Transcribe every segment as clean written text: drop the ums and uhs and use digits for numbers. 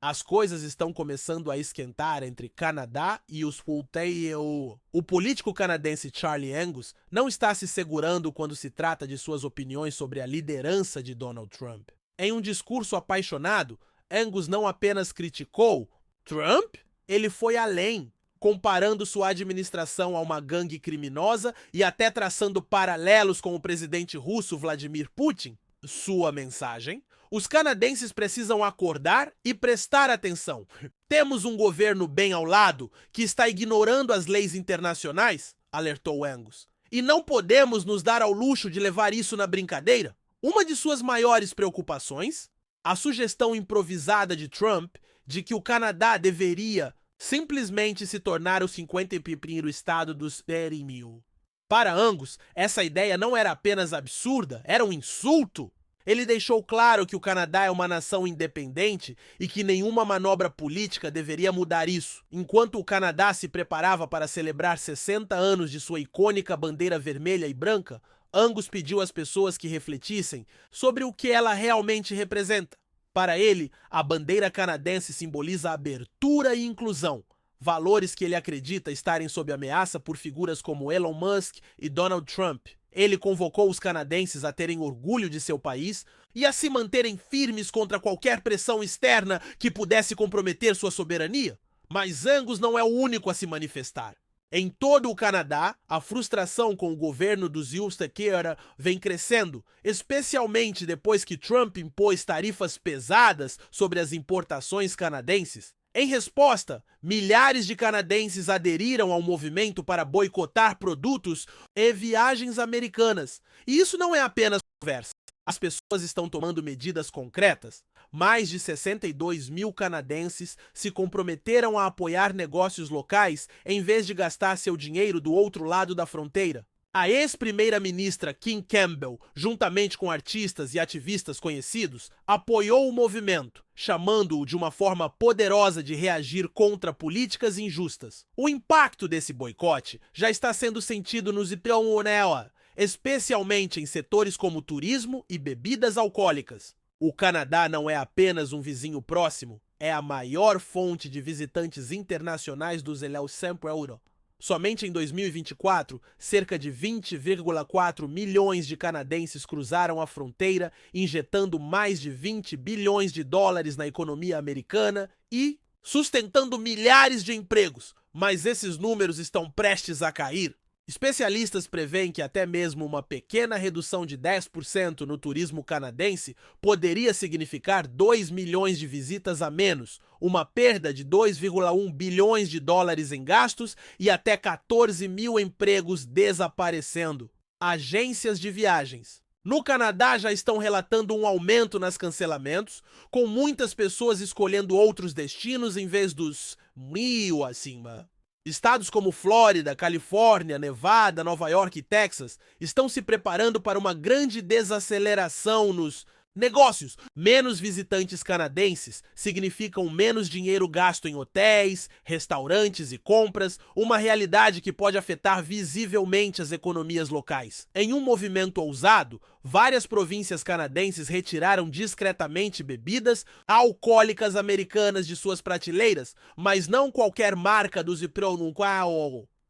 As coisas estão começando a esquentar entre Canadá e os Fulteio. O político canadense Charlie Angus não está se segurando quando se trata de suas opiniões sobre a liderança de Donald Trump. Em um discurso apaixonado, Angus não apenas criticou Trump, ele foi além, comparando sua administração a uma gangue criminosa e até traçando paralelos com o presidente russo Vladimir Putin. Sua mensagem: os canadenses precisam acordar e prestar atenção. Temos um governo bem ao lado que está ignorando as leis internacionais, alertou Angus. E não podemos nos dar ao luxo de levar isso na brincadeira. Uma de suas maiores preocupações, a sugestão improvisada de Trump de que o Canadá deveria simplesmente se tornar o 51º estado dos 30.000. Para Angus, essa ideia não era apenas absurda, era um insulto. Ele deixou claro que o Canadá é uma nação independente e que nenhuma manobra política deveria mudar isso. Enquanto o Canadá se preparava para celebrar 60 anos de sua icônica bandeira vermelha e branca, Angus pediu às pessoas que refletissem sobre o que ela realmente representa. Para ele, a bandeira canadense simboliza abertura e inclusão, valores que ele acredita estarem sob ameaça por figuras como Elon Musk e Donald Trump. Ele convocou os canadenses a terem orgulho de seu país e a se manterem firmes contra qualquer pressão externa que pudesse comprometer sua soberania. Mas Angus não é o único a se manifestar. Em todo o Canadá, a frustração com o governo dos Justicieira vem crescendo, especialmente depois que Trump impôs tarifas pesadas sobre as importações canadenses. Em resposta, milhares de canadenses aderiram ao movimento para boicotar produtos e viagens americanas. E isso não é apenas conversa. As pessoas estão tomando medidas concretas. Mais de 62 mil canadenses se comprometeram a apoiar negócios locais em vez de gastar seu dinheiro do outro lado da fronteira. A ex-primeira-ministra Kim Campbell, juntamente com artistas e ativistas conhecidos, apoiou o movimento, chamando-o de uma forma poderosa de reagir contra políticas injustas. O impacto desse boicote já está sendo sentido nos Ipiranga, especialmente em setores como turismo e bebidas alcoólicas. O Canadá não é apenas um vizinho próximo, é a maior fonte de visitantes internacionais dos Euro. Somente em 2024, cerca de 20,4 milhões de canadenses cruzaram a fronteira, injetando mais de 20 bilhões de dólares na economia americana e sustentando milhares de empregos. Mas esses números estão prestes a cair. Especialistas preveem que até mesmo uma pequena redução de 10% no turismo canadense poderia significar 2 milhões de visitas a menos, uma perda de 2,1 bilhões de dólares em gastos e até 14 mil empregos desaparecendo. Agências de viagens. No Canadá já estão relatando um aumento nas cancelamentos, com muitas pessoas escolhendo outros destinos em vez dos mil acima. Estados como Flórida, Califórnia, Nevada, Nova York e Texas estão se preparando para uma grande desaceleração nos negócios. Menos visitantes canadenses significam menos dinheiro gasto em hotéis, restaurantes e compras, uma realidade que pode afetar visivelmente as economias locais. Em um movimento ousado, várias províncias canadenses retiraram discretamente bebidas alcoólicas americanas de suas prateleiras, mas não qualquer marca dos Ipiranga,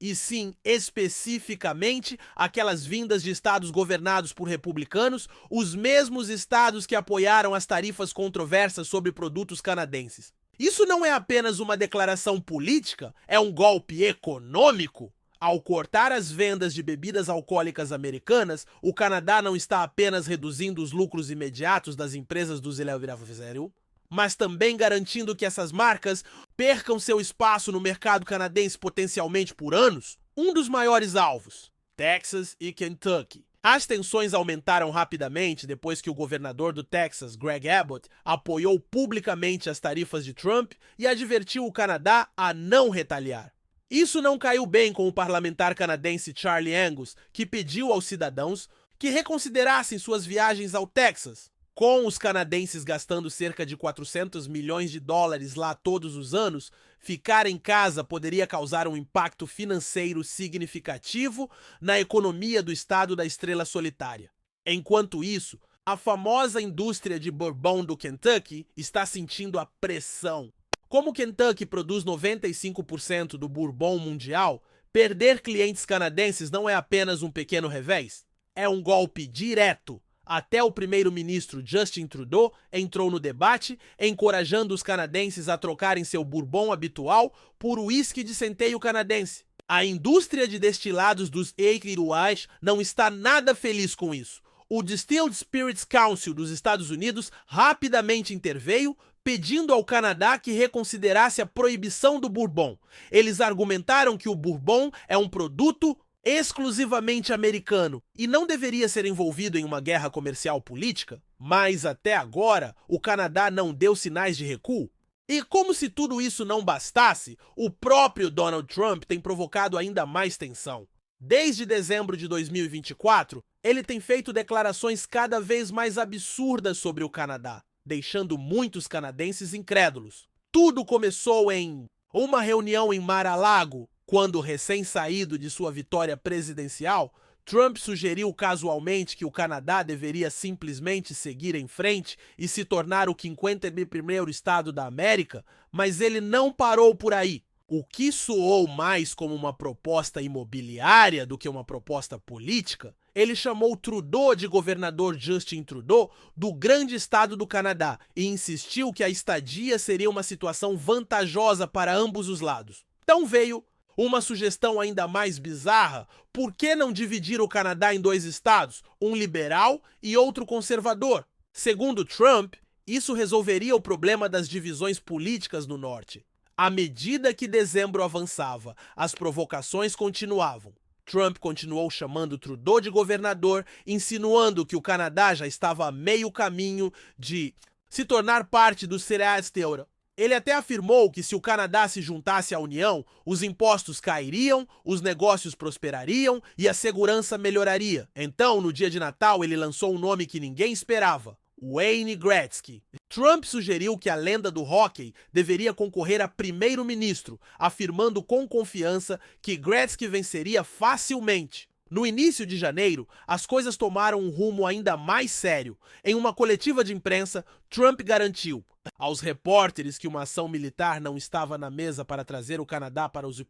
e sim, especificamente, aquelas vindas de estados governados por republicanos, os mesmos estados que apoiaram as tarifas controversas sobre produtos canadenses. Isso não é apenas uma declaração política, é um golpe econômico. Ao cortar as vendas de bebidas alcoólicas americanas, o Canadá não está apenas reduzindo os lucros imediatos das empresas do Zero, mas também garantindo que essas marcas percam seu espaço no mercado canadense potencialmente por anos. Um dos maiores alvos, Texas e Kentucky. As tensões aumentaram rapidamente depois que o governador do Texas, Greg Abbott, apoiou publicamente as tarifas de Trump e advertiu o Canadá a não retaliar. Isso não caiu bem com o parlamentar canadense Charlie Angus, que pediu aos cidadãos que reconsiderassem suas viagens ao Texas. Com os canadenses gastando cerca de 400 milhões de dólares lá todos os anos, ficar em casa poderia causar um impacto financeiro significativo na economia do estado da Estrela Solitária. Enquanto isso, A famosa indústria de bourbon do Kentucky está sentindo a pressão. Como o Kentucky produz 95% do bourbon mundial, perder clientes canadenses não é apenas um pequeno revés, é um golpe direto. Até o primeiro-ministro Justin Trudeau entrou no debate, encorajando os canadenses a trocarem seu bourbon habitual por uísque de centeio canadense. A indústria de destilados dos Iroquois não está nada feliz com isso. O Distilled Spirits Council dos Estados Unidos rapidamente interveio, pedindo ao Canadá que reconsiderasse a proibição do bourbon. Eles argumentaram que o bourbon é um produto exclusivamente americano e não deveria ser envolvido em uma guerra comercial política, mas até agora o Canadá não deu sinais de recuo. E como se tudo isso não bastasse, o próprio Donald Trump tem provocado ainda mais tensão. Desde dezembro de 2024, ele tem feito declarações cada vez mais absurdas sobre o Canadá, deixando muitos canadenses incrédulos. Tudo começou em uma reunião em Mar-a-Lago, quando, recém-saído de sua vitória presidencial, Trump sugeriu casualmente que o Canadá deveria simplesmente seguir em frente e se tornar o 51º estado da América, mas ele não parou por aí. O que soou mais como uma proposta imobiliária do que uma proposta política, ele chamou Trudeau de governador Justin Trudeau do grande estado do Canadá e insistiu que a estadia seria uma situação vantajosa para ambos os lados. Então veio uma sugestão ainda mais bizarra: por que não dividir o Canadá em dois estados, um liberal e outro conservador? Segundo Trump, isso resolveria o problema das divisões políticas no norte. À medida que dezembro avançava, as provocações continuavam. Trump continuou chamando Trudeau de governador, insinuando que o Canadá já estava a meio caminho de se tornar parte do CERAS-Teura. Ele até afirmou que se o Canadá se juntasse à União, os impostos cairiam, os negócios prosperariam e a segurança melhoraria. Então, no dia de Natal, ele lançou um nome que ninguém esperava: Wayne Gretzky. Trump sugeriu que a lenda do hóquei deveria concorrer a primeiro-ministro, afirmando com confiança que Gretzky venceria facilmente. No início de janeiro, as coisas tomaram um rumo ainda mais sério. Em uma coletiva de imprensa, Trump garantiu aos repórteres que uma ação militar não estava na mesa para trazer o Canadá para os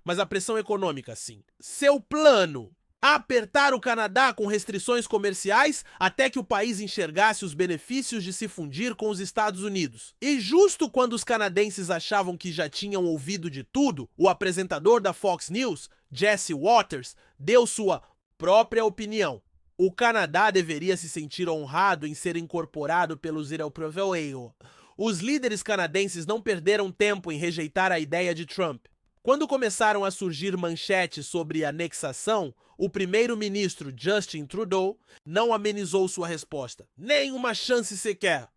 mas a pressão econômica, sim. Seu plano: apertar o Canadá com restrições comerciais até que o país enxergasse os benefícios de se fundir com os Estados Unidos. E justo quando os canadenses achavam que já tinham ouvido de tudo, o apresentador da Fox News, Jesse Watters, deu sua própria opinião. O Canadá deveria se sentir honrado em ser incorporado pelos europeus. Os líderes canadenses não perderam tempo em rejeitar a ideia de Trump. Quando começaram a surgir manchetes sobre anexação, o primeiro-ministro Justin Trudeau não amenizou sua resposta. Nem uma chance sequer.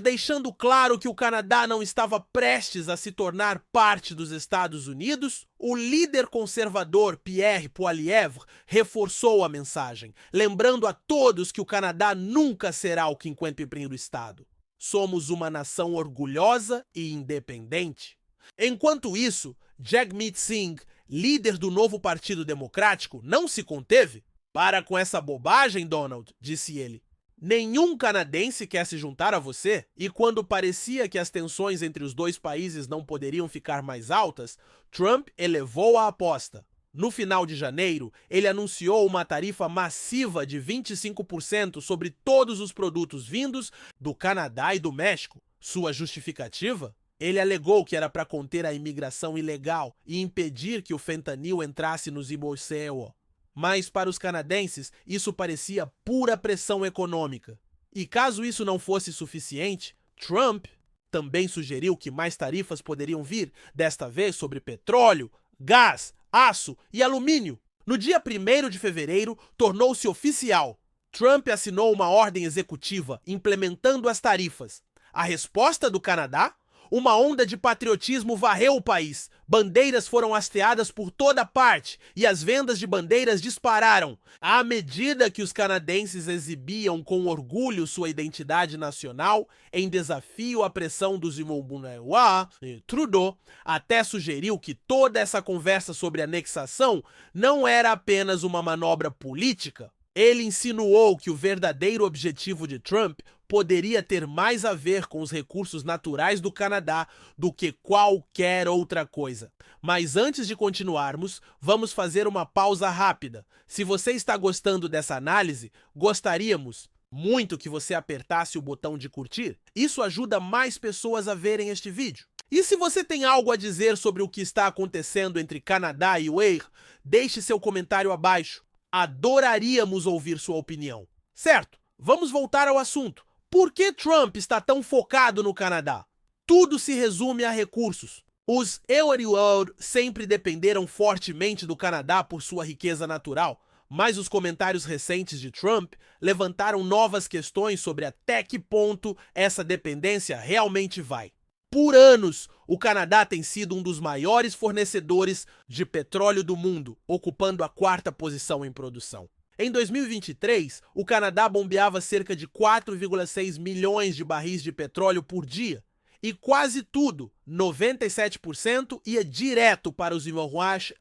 Deixando claro que o Canadá não estava prestes a se tornar parte dos Estados Unidos, o líder conservador Pierre Poilievre reforçou a mensagem, lembrando a todos que o Canadá nunca será o 51º estado. Somos uma nação orgulhosa e independente. Enquanto isso, Jagmeet Singh, líder do novo Partido Democrático, não se conteve. Para com essa bobagem, Donald, disse ele. Nenhum canadense quer se juntar a você, e quando parecia que as tensões entre os dois países não poderiam ficar mais altas, Trump elevou a aposta. No final de janeiro, ele anunciou uma tarifa massiva de 25% sobre todos os produtos vindos do Canadá e do México. Sua justificativa? Ele alegou que era para conter a imigração ilegal e impedir que o fentanil entrasse nos Iboceio. Mas para os canadenses, isso parecia pura pressão econômica. E caso isso não fosse suficiente, Trump também sugeriu que mais tarifas poderiam vir, desta vez sobre petróleo, gás, aço e alumínio. No dia 1º de fevereiro, tornou-se oficial. Trump assinou uma ordem executiva implementando as tarifas. A resposta do Canadá? Uma onda de patriotismo varreu o país. Bandeiras foram hasteadas por toda parte e as vendas de bandeiras dispararam. À medida que os canadenses exibiam com orgulho sua identidade nacional, em desafio à pressão dos Immobunaiwa, Trudeau até sugeriu que toda essa conversa sobre anexação não era apenas uma manobra política. Ele insinuou que o verdadeiro objetivo de Trump poderia ter mais a ver com os recursos naturais do Canadá do que qualquer outra coisa. Mas antes de continuarmos, vamos fazer uma pausa rápida. Se você está gostando dessa análise, gostaríamos muito que você apertasse o botão de curtir. Isso ajuda mais pessoas a verem este vídeo. E se você tem algo a dizer sobre o que está acontecendo entre Canadá e UAE, deixe seu comentário abaixo. Adoraríamos ouvir sua opinião. Certo, vamos voltar ao assunto. Por que Trump está tão focado no Canadá? Tudo se resume a recursos. Os Euro sempre dependeram fortemente do Canadá por sua riqueza natural, mas os comentários recentes de Trump levantaram novas questões sobre até que ponto essa dependência realmente vai. Por anos, o Canadá tem sido um dos maiores fornecedores de petróleo do mundo, ocupando a 4ª posição em produção. Em 2023, o Canadá bombeava cerca de 4,6 milhões de barris de petróleo por dia, e quase tudo, 97%, ia direto para os Iroquois.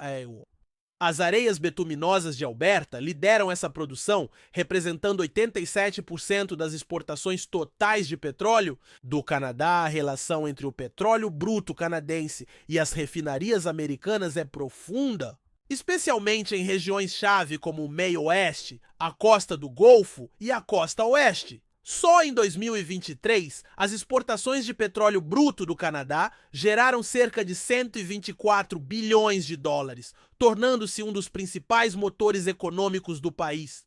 As areias betuminosas de Alberta lideram essa produção, representando 87% das exportações totais de petróleo do Canadá. A relação entre o petróleo bruto canadense e as refinarias americanas é profunda, especialmente em regiões-chave como o meio-oeste, a costa do Golfo e a costa oeste. Só em 2023, as exportações de petróleo bruto do Canadá geraram cerca de 124 bilhões de dólares, tornando-se um dos principais motores econômicos do país.